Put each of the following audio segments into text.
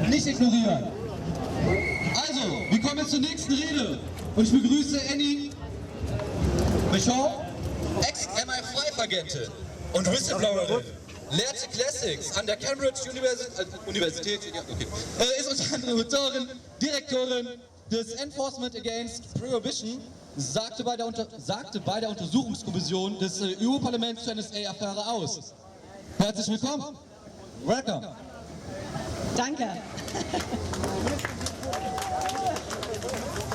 Nicht ignorieren. Also, wir kommen jetzt zur nächsten Rede. Und ich begrüße Annie Michon, Ex-MI5-Agentin und Whistleblowerin. Lehrte Classics an der Cambridge Universität, ja, okay. Ist unter anderem Autorin, Direktorin des Enforcement Against Prohibition, sagte bei der Untersuchungskommission des EU-Parlaments zur NSA-Affäre aus. Herzlich willkommen. Welcome. Danke.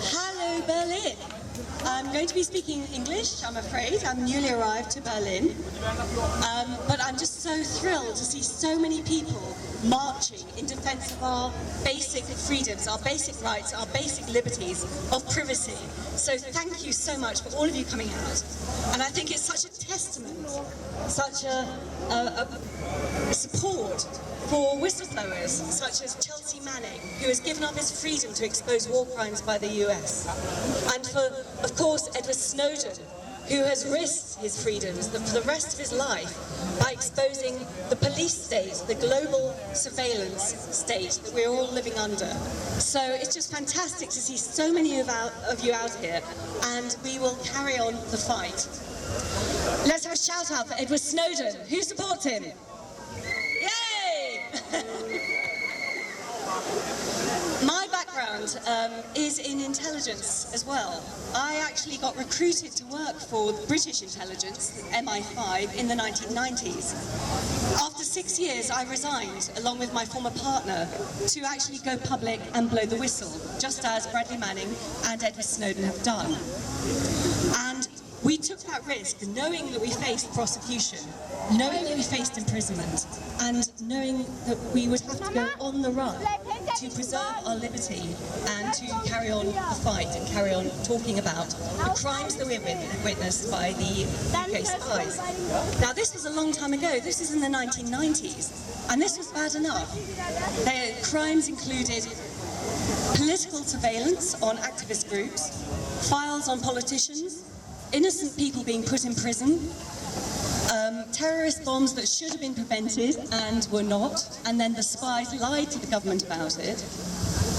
Hello, Berlin. I'm going to be speaking English, I'm afraid. I'm newly arrived to Berlin. But I'm just so thrilled to see so many people marching in defense of our basic freedoms, our basic rights, our basic liberties of privacy. So thank you so much for all of you coming out. And I think it's such a testament, such a support for whistleblowers such as Chelsea Manning, who has given up his freedom to expose war crimes by the US. And for, of course, Edward Snowden, who has risked his freedoms for the rest of his life by exposing the police state, the global surveillance state that we're all living under. So it's just fantastic to see so many of you out here, and we will carry on the fight. Let's have a shout out for Edward Snowden. Who supports him? Yay! My background is in intelligence as well. I actually got recruited to work for British intelligence, MI5, in the 1990s. After 6 years, I resigned, along with my former partner, to actually go public and blow the whistle, just as Bradley Manning and Edward Snowden have done. And we took that risk knowing that we faced prosecution, knowing that we faced imprisonment, and knowing that we would have to go on the run to preserve our liberty and to carry on the fight and carry on talking about the crimes that we've witnessed by the UK spies. Now, this was a long time ago. This was in the 1990s, and this was bad enough. Their crimes included political surveillance on activist groups, files on politicians, innocent people being put in prison, terrorist bombs that should have been prevented and were not, and then the spies lied to the government about it.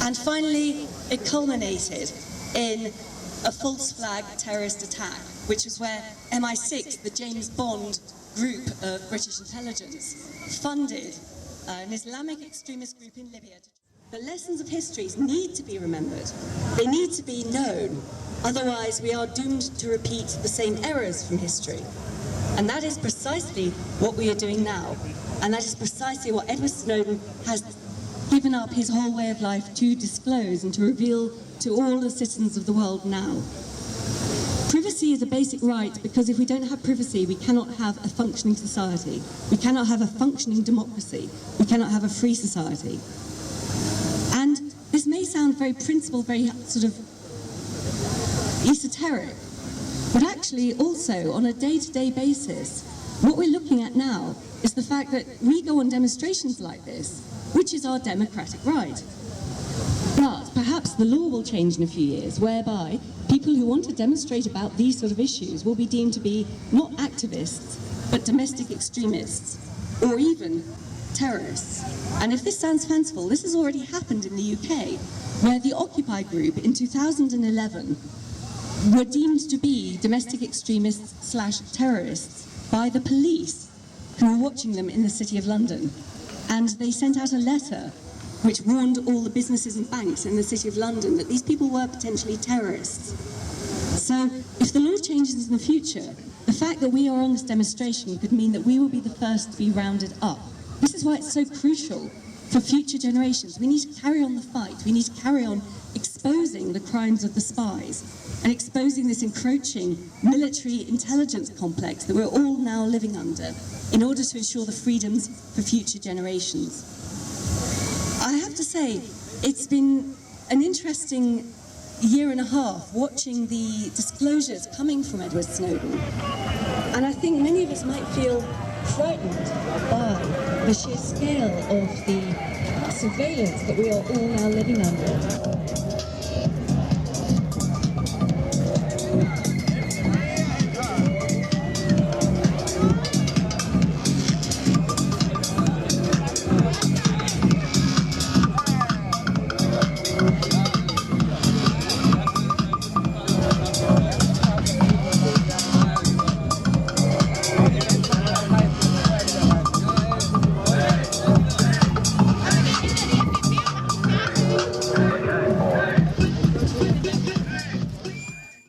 And finally, it culminated in a false flag terrorist attack, which is where MI6, the James Bond group of British intelligence, funded an Islamic extremist group in Libya. The lessons of history need to be remembered. They need to be known. Otherwise, we are doomed to repeat the same errors from history. And that is precisely what we are doing now. And that is precisely what Edward Snowden has given up his whole way of life to disclose and to reveal to all the citizens of the world now. Privacy is a basic right, because if we don't have privacy, we cannot have a functioning society. We cannot have a functioning democracy. We cannot have a free society. And this may sound very principled, very sort of esoteric, but actually also on a day-to-day basis, what we're looking at now is the fact that we go on demonstrations like this, which is our democratic right. But perhaps the law will change in a few years, whereby people who want to demonstrate about these sort of issues will be deemed to be not activists, but domestic extremists, or even terrorists. And if this sounds fanciful, this has already happened in the UK, where the Occupy group in 2011 were deemed to be domestic extremists/terrorists by the police who were watching them in the City of London. And they sent out a letter which warned all the businesses and banks in the City of London that these people were potentially terrorists. So if the law changes in the future, the fact that we are on this demonstration could mean that we will be the first to be rounded up. This is why it's so crucial for future generations. We need to carry on the fight. We need to carry on exposing the crimes of the spies and exposing this encroaching military intelligence complex that we're all now living under in order to ensure the freedoms for future generations. I have to say, it's been an interesting year and a half watching the disclosures coming from Edward Snowden. And I think many of us might feel frightened by the sheer scale of the surveillance that we are all now living under.